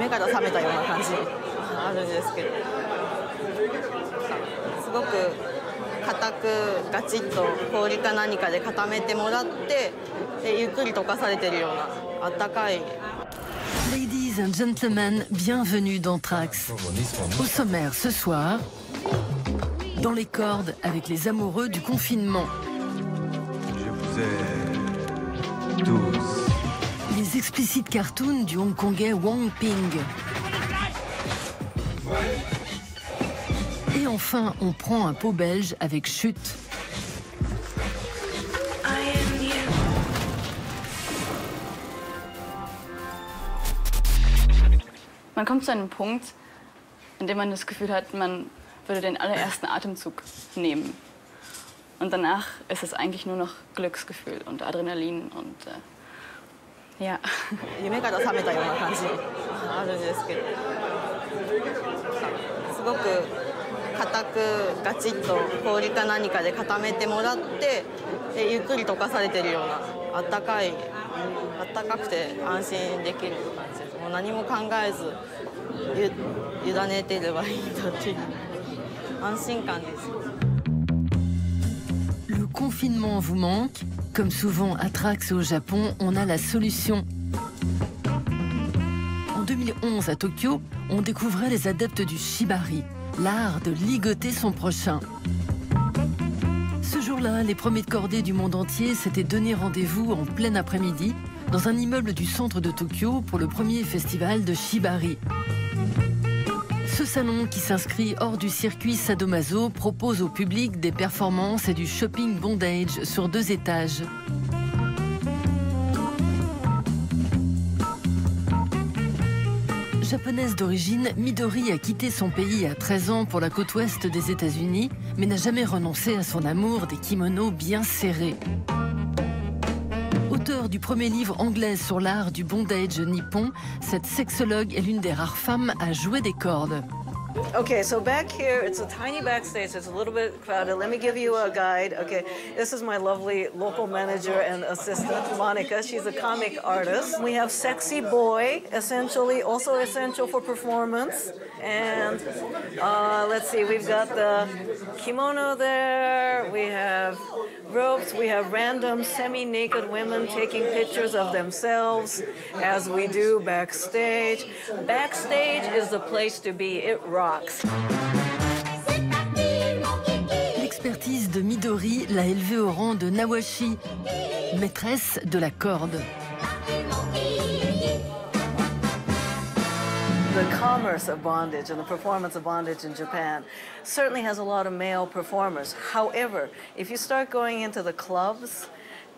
夢から覚めたような感じあるんですけど、すごく固くガチッと氷か何かで固めてもらって、でゆっくり溶かされてるようなあったかい。Ladies and gentlemen, bienvenue dans Trax. Au sommaire ce soir, dans les cordes avec les amoureux du confinement. Je vous ai tous. Les explicites cartoons du hongkongais Wong Ping. Et enfin, on prend un pot belge avec Chute. Man kommt zu einem Punkt, an dem man das Gefühl hat, man würde den allerersten Atemzug nehmen. Und danach ist es eigentlich nur noch Glücksgefühl und Adrenalin und ja. 夢から覚めたような感じあるんですけど、すごく固くガチッと氷か何かで固めてもらって、でゆっくり溶かされてるようなあったかくて安心できる感じです。もう何も考えず委ねてればいいんだっていう安心感です。Le confinement vous manque? Comme souvent à Trax au Japon, on a la solution. En 2011 à Tokyo, on découvrait les adeptes du shibari, l'art de ligoter son prochain. Ce jour-là, les premiers de cordée du monde entier s'étaient donné rendez-vous en plein après-midi dans un immeuble du centre de Tokyo pour le premier festival de shibari. Ce salon, qui s'inscrit hors du circuit sadomaso, propose au public des performances et du shopping bondage sur 2 étages. Japonaise d'origine, Midori a quitté son pays à 13 ans pour la côte ouest des États-Unis, mais n'a jamais renoncé à son amour des kimonos bien serrés. Auteur du premier livre anglais sur l'art du bondage nippon, cette sexologue est l'une des rares femmes à jouer des cordes. Okay, so back here, it's a tiny backstage. It's a little bit crowded. Let me give you a guide. Okay, this is my lovely local manager and assistant, Monica. She's a comic artist. We have Sexy Boy, essentially, also essential for performance. And let's see, we've got the kimono there. We have ropes. We have random semi-naked women taking pictures of themselves, as we do backstage. Backstage is the place to be. It rocks. L'expertise de Midori l'a élevée au rang de Nawashi, maîtresse de la corde. The commerce of bondage and the performance of bondage in Japan certainly has a lot of male performers. However, if you start going into the clubs,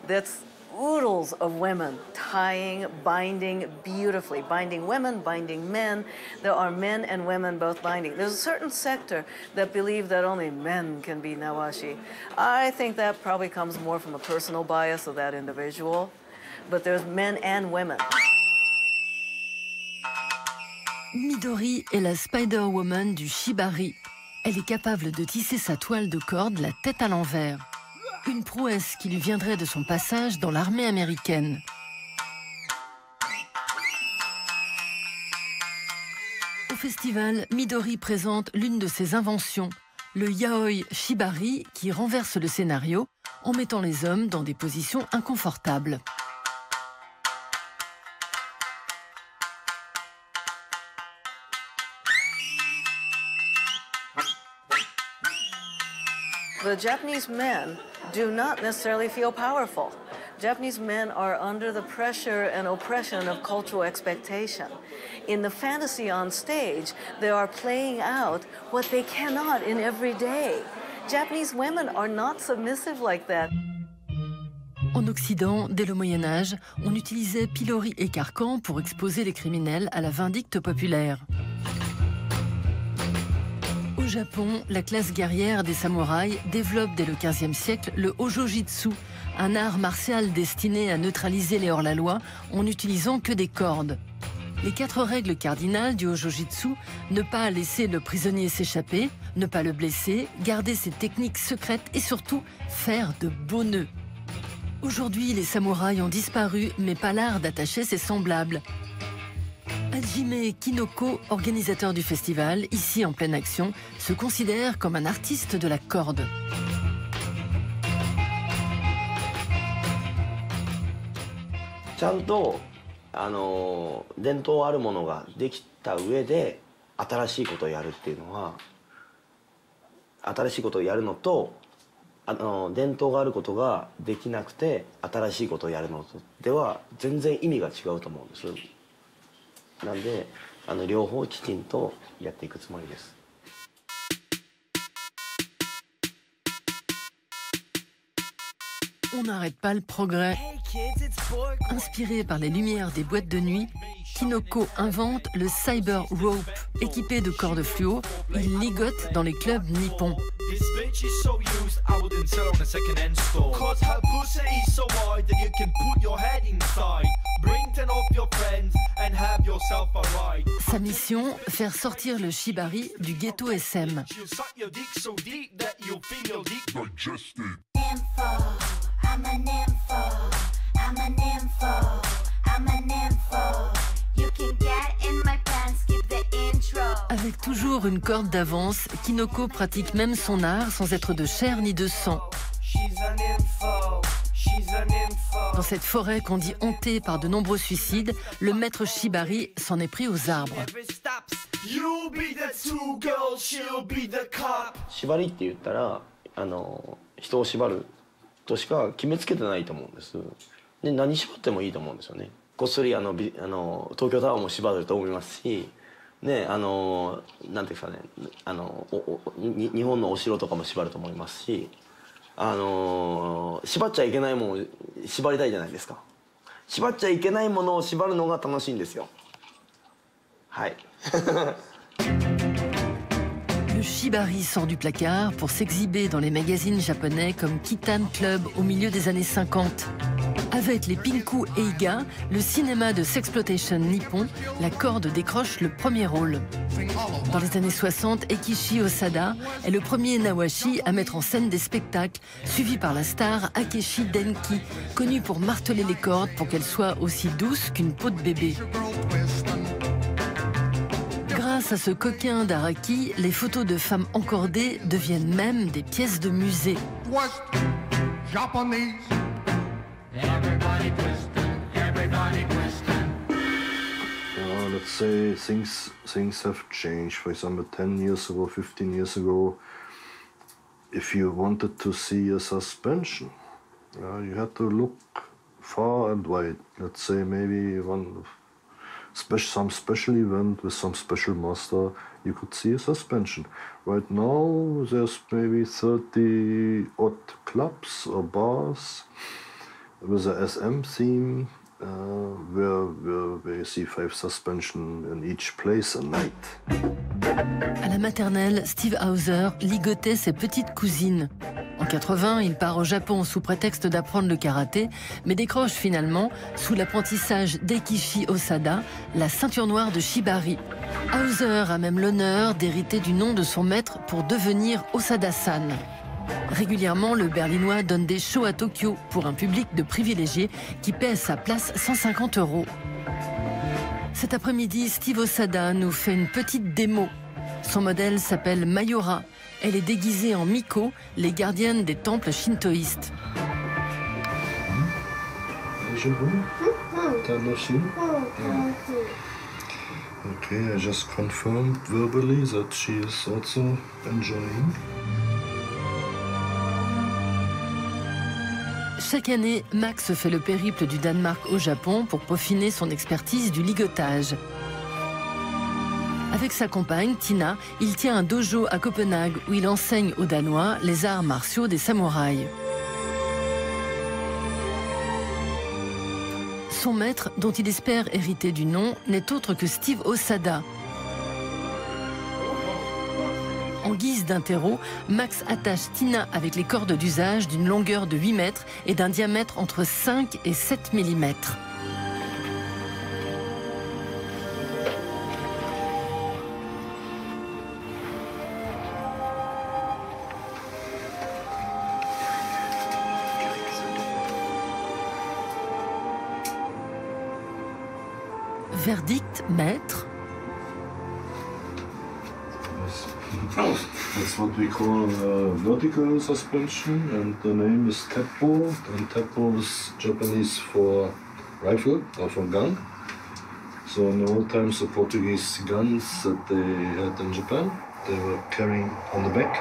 that's oodles of women tying, binding beautifully, binding women, binding men. There are men and women both binding. There's a certain sector that believe that only men can be nawashi. I think that probably comes more from a personal bias of that individual, but there's men and women. Midori est la Spider-Woman du shibari. Elle est capable de tisser sa toile de corde la tête à l'envers. Une prouesse qui lui viendrait de son passage dans l'armée américaine. Au festival, Midori présente l'une de ses inventions, le yaoi shibari, qui renverse le scénario en mettant les hommes dans des positions inconfortables. The Japanese men do not necessarily feel powerful. Japanese men are under the pressure and oppression of cultural expectation. In the fantasy on stage, they are playing out what they cannot in every day. Japanese women are not submissive like that. En Occident, dès le Moyen-Âge, on utilisait pilori et carcan pour exposer les criminels à la vindicte populaire. Au Japon, la classe guerrière des samouraïs développe dès le XVe siècle le Hojojitsu, un art martial destiné à neutraliser les hors-la-loi en n'utilisant que des cordes. Les 4 règles cardinales du Hojojitsu: ne pas laisser le prisonnier s'échapper, ne pas le blesser, garder ses techniques secrètes et surtout faire de beaux nœuds. Aujourd'hui, les samouraïs ont disparu, mais pas l'art d'attacher ses semblables. Hajime Kinoko, organisateur du festival, ici en pleine action, se considère comme un artiste de la corde. On n'arrête pas le progrès. Inspiré par les lumières des boîtes de nuit, Kinoko invente le Cyber Rope. Équipé de cordes fluo, il ligote dans les clubs nippons. Sa mission, faire sortir le shibari du ghetto SM. I'm an info, I'm an info, I'm an info. You can get in my pants, skip the intro. Avec toujours une corde d'avance, Kinoko pratique même son art sans être de chair ni de sang. Dans cette forêt qu'on dit hantée par de nombreux suicides, le maître shibari s'en est pris aux arbres. Shibari って言ったら、人を縛るとしか決めつけてないと思うんです。で、何縛ってもいいと思うんですよね。こっそり東京タワーも縛ると思いますし、ね、なんていうんですかね、日本のお城とかも縛ると思いますし、縛っちゃいけないものを縛りたいじゃないですか。縛っちゃいけないものを縛るのが楽しいんですよ。はい。Le shibari sort du placard pour s'exhiber dans les magazines japonais comme Kitan Club au milieu des années 50. Avec les Pinku Eiga, le cinéma de sexploitation nippon, la corde décroche le premier rôle. Dans les années 60, Eikishi Osada est le premier Nawashi à mettre en scène des spectacles, suivi par la star Akeshi Denki, connue pour marteler les cordes pour qu'elles soient aussi douces qu'une peau de bébé. Grâce à ce coquin d'Araki, les photos de femmes encordées deviennent même des pièces de musée. Let's say things have changed. For example, 10 years ago, 15 years ago, if you wanted to see a suspension, you had to look far and wide. Let's say maybe some special event with some special master, you could see a suspension. Right now, there's maybe 30 odd clubs or bars with a SM theme, where you see 5 suspensions in each place a night. À la maternelle, Steve Hauser ligotait ses petites cousines. En 80, il part au Japon sous prétexte d'apprendre le karaté, mais décroche finalement, sous l'apprentissage d'Eikishi Osada, la ceinture noire de shibari. Hauser a même l'honneur d'hériter du nom de son maître pour devenir Osada-san. Régulièrement, le Berlinois donne des shows à Tokyo pour un public de privilégiés qui paie sa place 150 €. Cet après-midi, Steve Osada nous fait une petite démo. Son modèle s'appelle Mayora. Elle est déguisée en Miko, les gardiennes des temples shintoïstes. Okay, I just confirmed verbally that she is also enjoying. Chaque année, Max fait le périple du Danemark au Japon pour peaufiner son expertise du ligotage. Avec sa compagne, Tina, il tient un dojo à Copenhague où il enseigne aux Danois les arts martiaux des samouraïs. Son maître, dont il espère hériter du nom, n'est autre que Steve Osada. En guise d'un terreau, Max attache Tina avec les cordes d'usage d'une longueur de 8 mètres et d'un diamètre entre 5 et 7 mm. Verdict, maître. That's what we call vertical suspension, and the name is teppo. And teppo is Japanese for rifle or for gun. So in the old times, the Portuguese guns that they had in Japan, they were carrying on the back.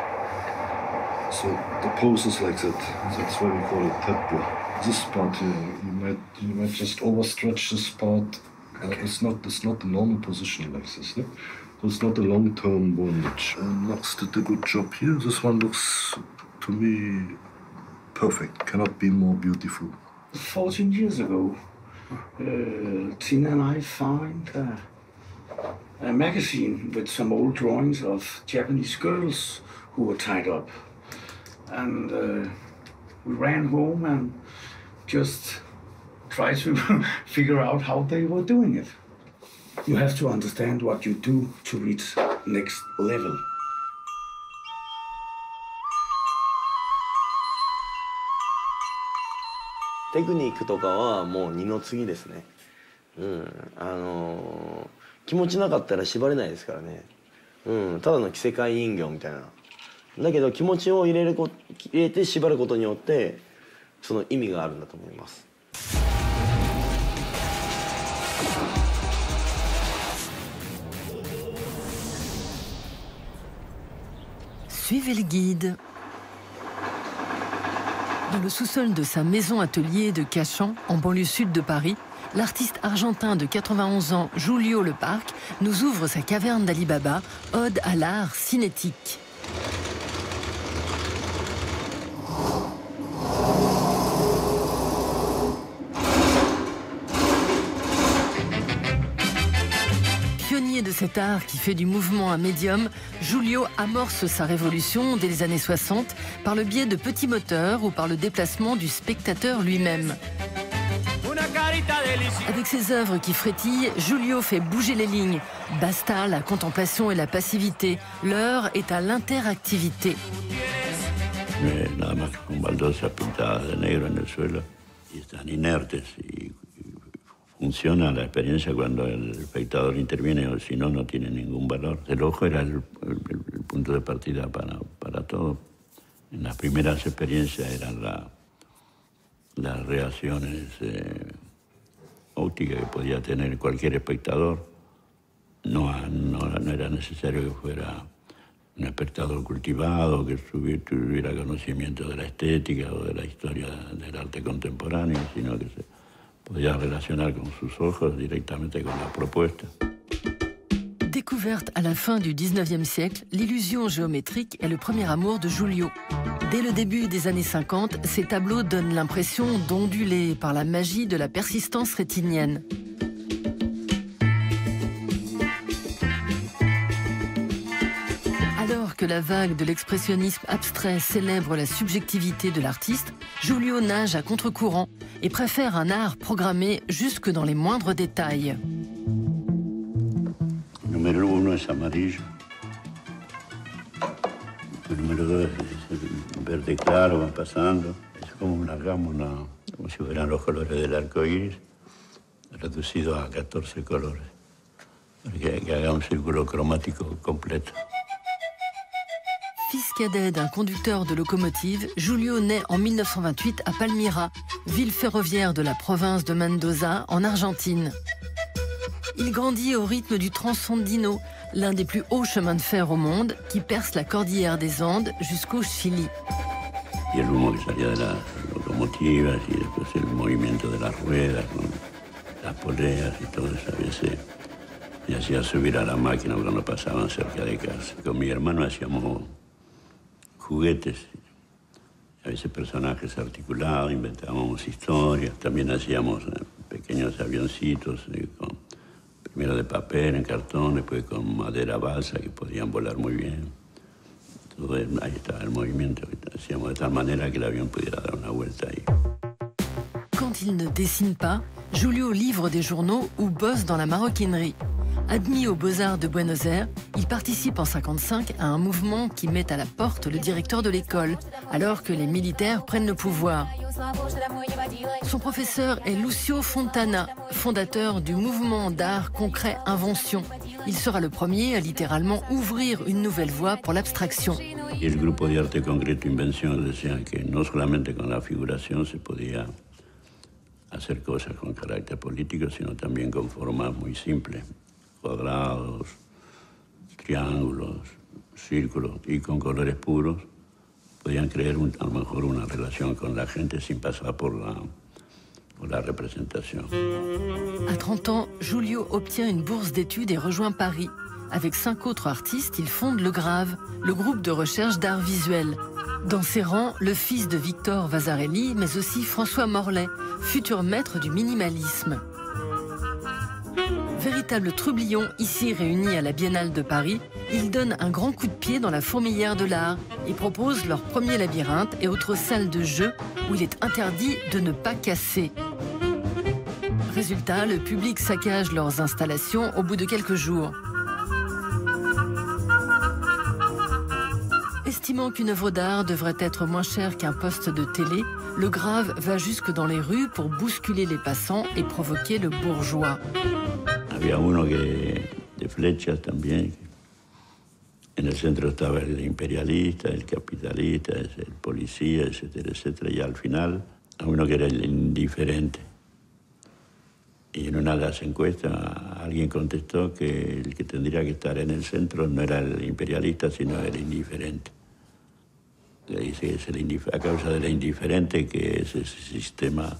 So the pose is like that. That's why we call it teppo. This part here, you might just overstretch this part. It's not the normal position like this. No? So it's not a long-term bondage. Max did a good job here. This one looks, to me, perfect. Cannot be more beautiful. 14 years ago, Tina and I found a magazine with some old drawings of Japanese girls who were tied up. And we ran home and just tried to figure out how they were doing it. You have to understand what you do to reach next level. テクニックとかはもう二の次ですね。気持ちなかったら縛れないですからね。ただの着せ替え人形みたいな。だけど気持ちを入れて縛ることによってその意味があるんだと思います。Suivez le guide. Dans le sous-sol de sa maison-atelier de Cachan, en banlieue sud de Paris, l'artiste argentin de 91 ans, Julio Leparc, nous ouvre sa caverne d'Ali Baba, ode à l'art cinétique. Pionnier de cet art qui fait du mouvement un médium, Julio amorce sa révolution dès les années 60 par le biais de petits moteurs ou par le déplacement du spectateur lui-même. Avec ses œuvres qui frétillent, Julio fait bouger les lignes. Basta la contemplation et la passivité. L'heure est à l'interactivité. Nada más con baldosas pintadas de negro en el suelo y están inertes y funciona la experiencia cuando el espectador interviene, o si no, no tiene ningún valor. El ojo era el punto de partida para todo. En las primeras experiencias eran las reacciones ópticas que podía tener cualquier espectador. No era necesario que fuera un espectador cultivado, que tuviera conocimiento de la estética o de la historia del arte contemporáneo, sino que se podía relacionar con sus ojos directamente con la propuesta. Découverte à la fin du 19e siècle, l'illusion géométrique est le premier amour de Julio. Dès le début des années 50, ses tableaux donnent l'impression d'onduler par la magie de la persistance rétinienne. Alors que la vague de l'expressionnisme abstrait célèbre la subjectivité de l'artiste, Julio nage à contre-courant et préfère un art programmé jusque dans les moindres détails. Número 1 es amarillo. El número 2 es verde claro, va pasando. Es como una gama, como si fueran los colores del arco iris, reducido a 14 colores, para que haga un círculo cromático completo. Fils cadet d'un conducteur de locomotive, Julio naît en 1928 à Palmira, ville ferroviaire de la province de Mendoza, en Argentine. Il grandit au rythme du Transandino, l'un des plus hauts chemins de fer au monde, qui perce la cordillère des Andes jusqu'au Chili. Y el humo que salía de las locomotivas y después el movimiento de las ruedas, con las poleas y todo eso, a veces me hacía subir a la máquina cuando pasaban cerca de casa. Con mi hermano hacíamos juguetes, a veces personajes articulados, inventábamos historias, también hacíamos pequeños avioncitos primero de papel, en cartón, después con madera balsa que podían volar muy bien. Todo ahí estaba el movimiento que hacíamos de tal manera que el avión pudiera dar una vuelta ahí. Quand il ne dessine pas, Julio livre des journaux ou bosse dans la maroquinerie. Admis aux Beaux-Arts de Buenos Aires, il participe en 1955 à un mouvement qui met à la porte le directeur de l'école, alors que les militaires prennent le pouvoir. Son professeur est Lucio Fontana, fondateur du mouvement d'art concret Invention. Il sera le premier à littéralement ouvrir une nouvelle voie pour l'abstraction. El grupo de arte concreto Invención decía que no solamente con la figuración se podía hacer cosas con carácter político, sino también con formas muy simples, cuadrados, triángulos, círculos, y con colores puros podían crear a lo mejor una relación con la gente sin pasar por la representación. À 30 ans, Julio obtient une bourse d'études et rejoint Paris. Avec 5 autres artistes, ils fondent le Grave, le groupe de recherche d'art visuel. Dans ses rangs, le fils de Victor Vasarely, mais aussi François Morlet, futur maître du minimalisme. Véritable trublion ici réuni à la Biennale de Paris, ils donnent un grand coup de pied dans la fourmilière de l'art et proposent leur premier labyrinthe et autres salles de jeu où il est interdit de ne pas casser. Résultat, le public saccage leurs installations au bout de quelques jours. Estimant qu'une œuvre d'art devrait être moins chère qu'un poste de télé, le Grave va jusque dans les rues pour bousculer les passants et provoquer le bourgeois. Había uno de flechas también. En el centro estaba el imperialista, el capitalista, el policía, etcétera, etcétera. Y al final, a uno que era el indiferente. Y en una de las encuestas alguien contestó que el que tendría que estar en el centro no era el imperialista, sino el indiferente. Le dice que es a causa del indiferente que ese sistema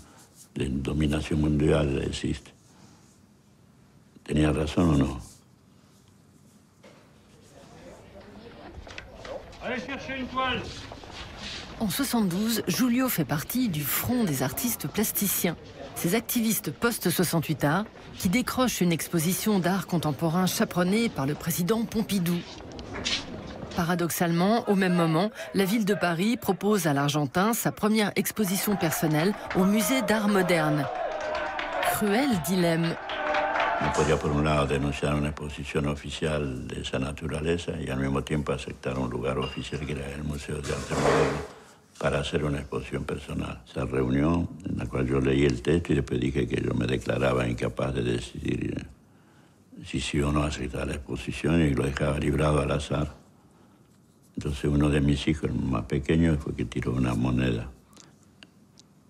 de dominación mundial existe. ¿Tenía razón o no? En 72, Julio fait partie du Front des artistes plasticiens, ces activistes post-68 art qui décrochent une exposition d'art contemporain chaperonnée par le président Pompidou. Paradoxalement, au même moment, la ville de Paris propose à l'Argentin sa première exposition personnelle au musée d'art moderne. Cruel dilemme. No podía, por un lado, denunciar una exposición oficial de esa naturaleza y al mismo tiempo aceptar un lugar oficial que era el Museo de Arte Moderno para hacer una exposición personal. Esa reunión en la cual yo leí el texto y después dije que yo me declaraba incapaz de decidir si sí o no aceptar la exposición y lo dejaba librado al azar. Entonces uno de mis hijos, el más pequeño, fue que tiró una moneda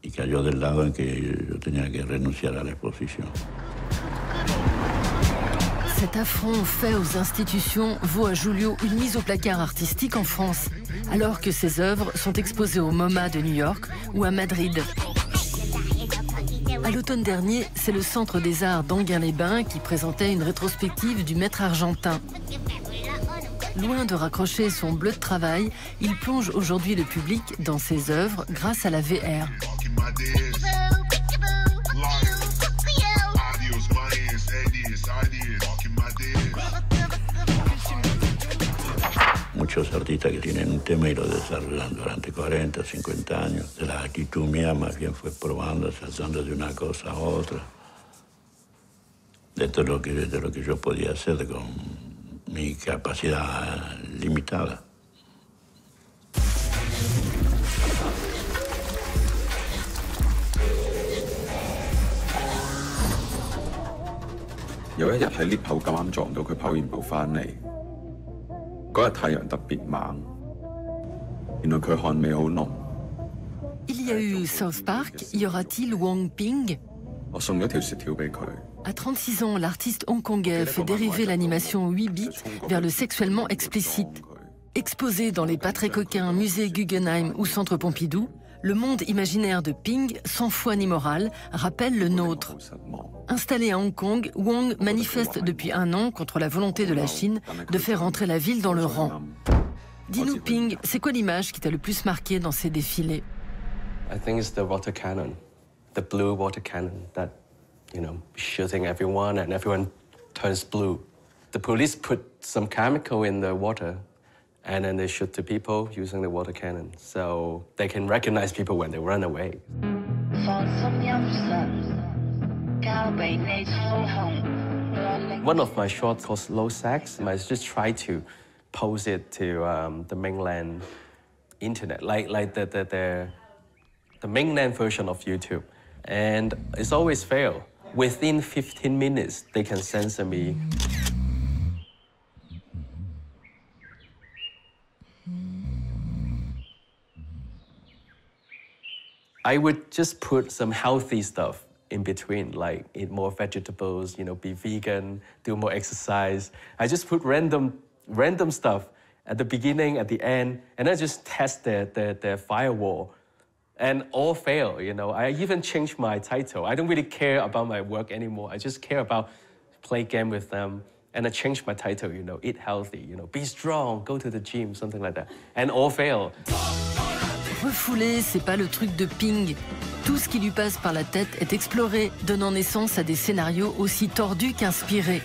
y cayó del lado en que yo tenía que renunciar a la exposición. Cet affront fait aux institutions vaut à Julio une mise au placard artistique en France, alors que ses œuvres sont exposées au MoMA de New York ou à Madrid. À l'automne dernier, c'est le Centre des Arts d'Enghien-les-Bains qui présentait une rétrospective du maître argentin. Loin de raccrocher son bleu de travail, il plonge aujourd'hui le public dans ses œuvres grâce à la VR. Muchos artistas que tienen un tema y lo desarrollan durante 40, 50 años. La actitud mía más bien fue probando, saltando de una cosa a otra. De todo lo que yo podía hacer con mi capacidad limitada. Il y a eu South Park, y aura-t-il Wong Ping? À 36 ans, l'artiste hongkongais fait dériver l'animation 8 bits vers le sexuellement explicite. Exposé dans les pas très coquins musées Guggenheim ou Centre Pompidou, le monde imaginaire de Ping, sans foi ni morale, rappelle le nôtre. Installé à Hong Kong, Wong manifeste depuis un an contre la volonté de la Chine de faire entrer la ville dans le rang. Dis-nous, Ping, c'est quoi l'image qui t'a le plus marqué dans ces défilés? I think it's the water cannon, the blue water cannon that, shooting everyone and everyone turns blue. The police put some chemical in the water and then they shoot the people using the water cannon so they can recognize people when they run away. 放心休息，交俾你操控， One of my shorts called Slow Sex, I just try to post it to the mainland internet, like the mainland version of YouTube. And it's always fail. Within 15 minutes, they can censor me. I would just put some healthy stuff in between, like eat more vegetables, be vegan, do more exercise. I just put random stuff at the beginning, at the end, and I just test the firewall. And all fail, I even changed my title. I don't really care about my work anymore. I just care about play game with them. And I changed my title, eat healthy, be strong, go to the gym, something like that. And all fail. Refoulé, c'est pas le truc de Ping. Tout ce qui lui passe par la tête est exploré, donnant naissance à des scénarios aussi tordus qu'inspirés.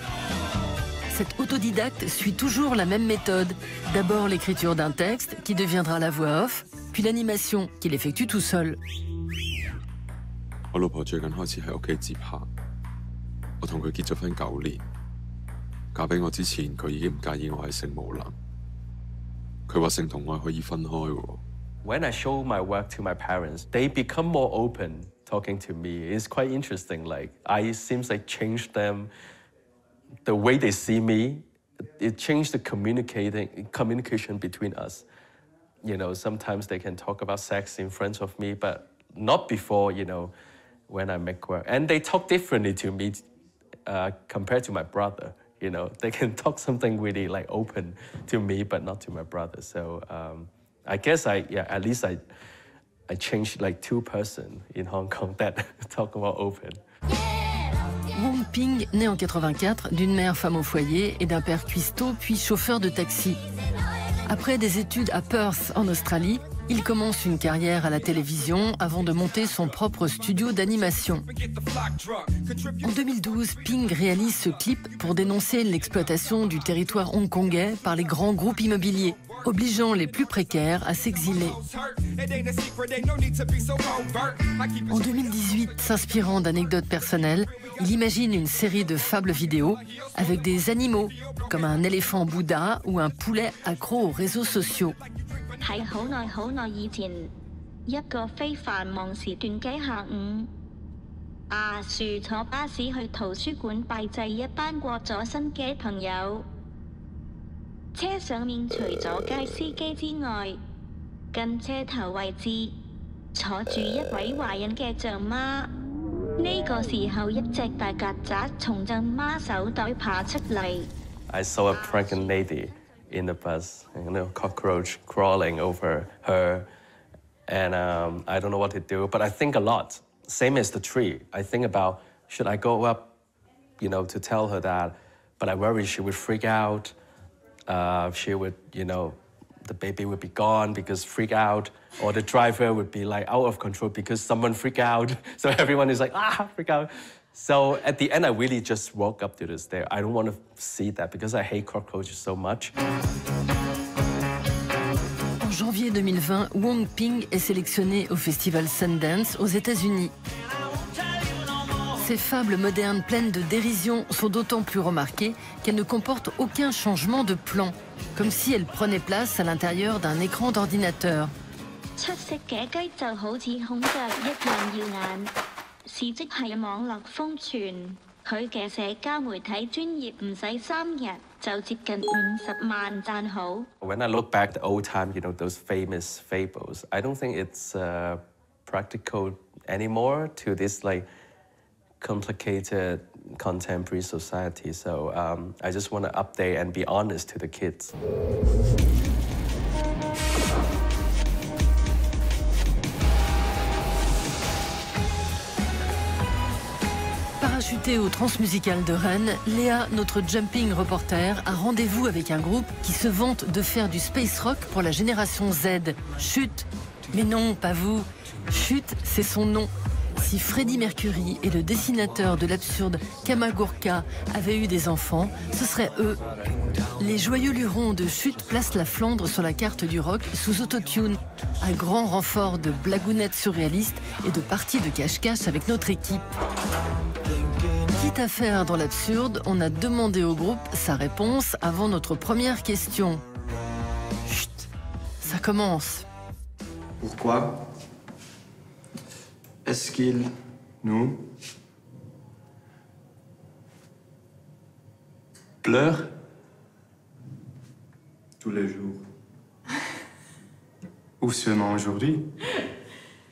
Cet autodidacte suit toujours la même méthode. D'abord l'écriture d'un texte, qui deviendra la voix off, puis l'animation, qu'il effectue tout seul. 我老婆最近開始喺屋企接客。我同佢結咗婚9年，嫁俾我之前，佢已經唔介意我係性無能。佢話性同愛可以分開喎。 When I show my work to my parents, they become more open talking to me. It's quite interesting. Like, I seems like changed them, the way they see me. It changed the communication between us. Sometimes they can talk about sex in front of me, but not before, when I make work. And they talk differently to me compared to my brother. They can talk something really like open to me, but not to my brother. So. I guess at least I changed like 2 persons in Hong Kong that talk about open. Wong Ping, né en 84, d'une mère femme au foyer et d'un père cuistot puis chauffeur de taxi. Après des études à Perth en Australie, il commence une carrière à la télévision avant de monter son propre studio d'animation. En 2012, Ping réalise ce clip pour dénoncer l'exploitation du territoire hongkongais par les grands groupes immobiliers, obligeant les plus précaires à s'exiler. En 2018, s'inspirant d'anecdotes personnelles, il imagine une série de fables vidéo avec des animaux, comme un éléphant Bouddha ou un poulet accro aux réseaux sociaux. 喺好耐以前，一個非繁忙時段嘅下午，阿樹坐巴士去圖書館拜祭一班過咗身嘅朋友。車上面除咗街司機之外，近車頭位置坐住一位懷孕嘅象媽。呢個時候，一隻大曱甴從象媽手袋爬出嚟。I saw a pregnant lady in the bus, cockroach crawling over her, and I don't know what to do, but I think a lot. Same as the tree. I think about, should I go up, to tell her that, but I worry she would freak out. She would, the baby would be gone because freak out, or the driver would be like out of control because someone freak out. So everyone is like, freak out. So at the end, I really just walk up to the stair. I don't want to see that because I hate cockroaches so much. En janvier 2020, Wong Ping est sélectionné au festival Sundance aux États-Unis. Ces fables modernes pleines de dérision sont d'autant plus remarquées qu'elles ne comportent aucun changement de plan, comme si elles prenaient place à l'intérieur d'un écran d'ordinateur. 出色嘅雞就好似孔雀一樣耀眼。 事蹟係網絡瘋傳，佢嘅社交媒體專頁唔使3日就接近50萬讚好。When I look back at the old time, those famous fables, I don't think it's practical anymore to this complicated contemporary society. So I just want to update and be honest to the kids. Parachutée au Transmusical de Rennes, Léa, notre jumping reporter, a rendez-vous avec un groupe qui se vante de faire du space rock pour la génération Z. Chut! Mais non, pas vous. Chut, c'est son nom. Si Freddie Mercury et le dessinateur de l'absurde Kamagurka avaient eu des enfants, ce seraient eux. Les joyeux lurons de Chut placent la Flandre sur la carte du rock sous autotune, à grand renfort de blagounettes surréalistes et de parties de cache-cache avec notre équipe. Quitte à faire dans l'absurde, on a demandé au groupe sa réponse avant notre première question. Chut, ça commence. Pourquoi est-ce qu'il nous pleure tous les jours? Ou seulement aujourd'hui?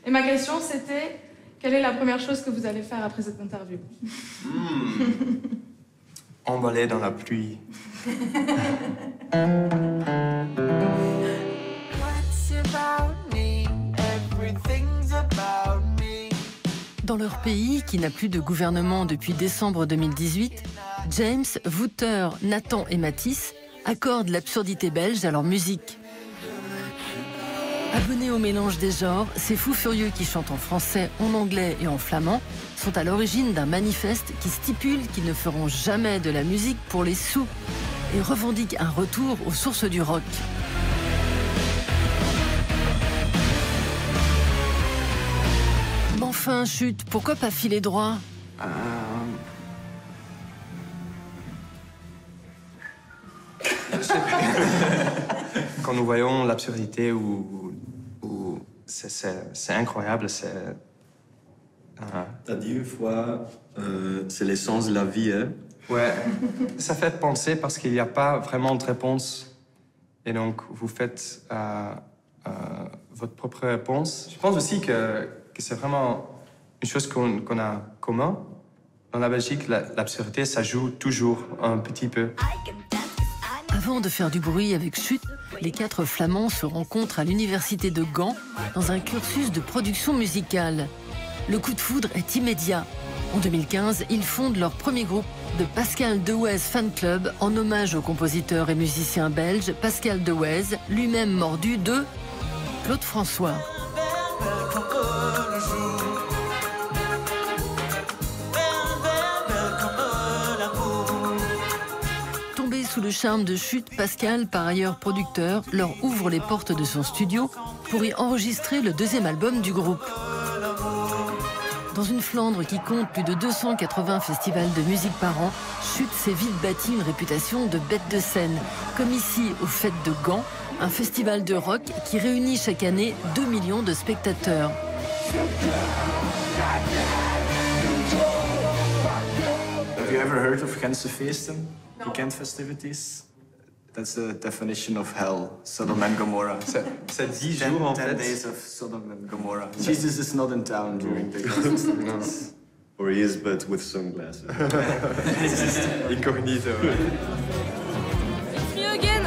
Et ma question, c'était, quelle est la première chose que vous allez faire après cette interview? Emballer dans la pluie. Dans leur pays, qui n'a plus de gouvernement depuis décembre 2018, James, Wouter, Nathan et Matisse accordent l'absurdité belge à leur musique. Abonnés au mélange des genres, ces fous furieux qui chantent en français, en anglais et en flamand sont à l'origine d'un manifeste qui stipule qu'ils ne feront jamais de la musique pour les sous et revendiquent un retour aux sources du rock. Mais enfin, chut, pourquoi pas filer droit? Quand nous voyons l'absurdité c'est incroyable, c'est... T'as dit une fois, c'est l'essence de la vie, hein? Ouais, ça fait penser parce qu'il n'y a pas vraiment de réponse. Et donc, vous faites votre propre réponse. Je pense aussi que c'est vraiment une chose qu'on a commun. Dans la Belgique, l'absurdité, ça joue toujours un petit peu. Avant de faire du bruit avec Chut, les 4 Flamands se rencontrent à l'université de Gand dans un cursus de production musicale. Le coup de foudre est immédiat. En 2015, ils fondent leur premier groupe, de Pascal Dewez Fan Club, en hommage au compositeur et musicien belge Pascal Dewez, lui-même mordu de Claude François. Tombé sous le charme de Chut, Pascal, par ailleurs producteur, leur ouvre les portes de son studio pour y enregistrer le 2e album du groupe. Dans une Flandre qui compte plus de 280 festivals de musique par an, Chut s'est vite bâti une réputation de bête de scène, comme ici aux Fêtes de Gand, un festival de rock qui réunit chaque année 2 millions de spectateurs. Have you ever heard of Gentse feesten? The Ghent festivities? That's the definition of hell, Sodom and Gomorrah. C'est 10 jours en fait. 10 days of Sodom and Gomorrah. Jesus is not in town during the festivities. Or he is, but with sunglasses. Incognito. It's me again.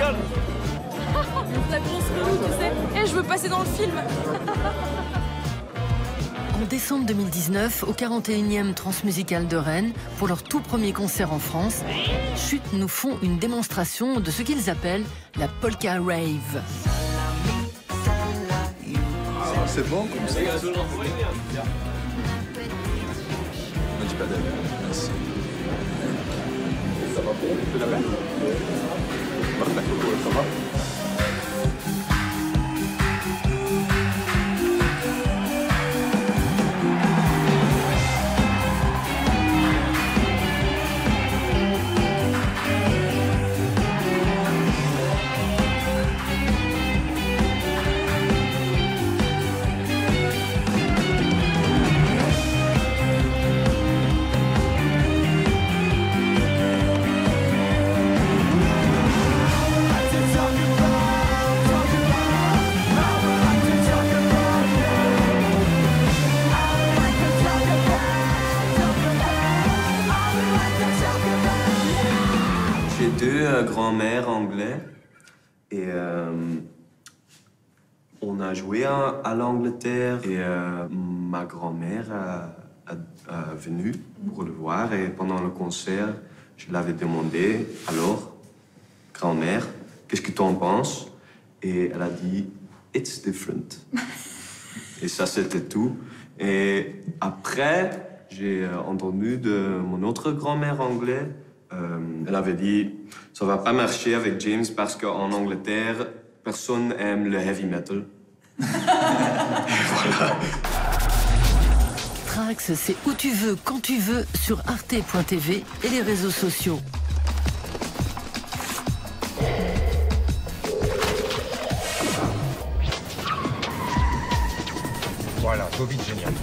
La grosse relou, tu sais. Eh, je veux passer dans le film. En décembre 2019, au 41e Transmusical de Rennes, pour leur tout premier concert en France, Chut nous font une démonstration de ce qu'ils appellent la polka rave. C'est bon comme ça. On dit pas d'aller. Merci. Ça va bien? Tu l'as bien? Parfait. Ça va? J'ai 2 grands-mères anglais et on a joué à l'Angleterre et ma grand-mère est venue pour le voir et pendant le concert, je l'avais demandé, alors, grand-mère, qu'est-ce que tu en penses? Et elle a dit, it's different. Et ça, c'était tout. Et après, j'ai entendu de mon autre grand-mère anglaise, elle avait dit « Ça va pas marcher avec James parce qu'en Angleterre, personne aime le heavy metal. » Voilà. Trax, c'est où tu veux, quand tu veux, sur arte.tv et les réseaux sociaux. Voilà, Covid génial.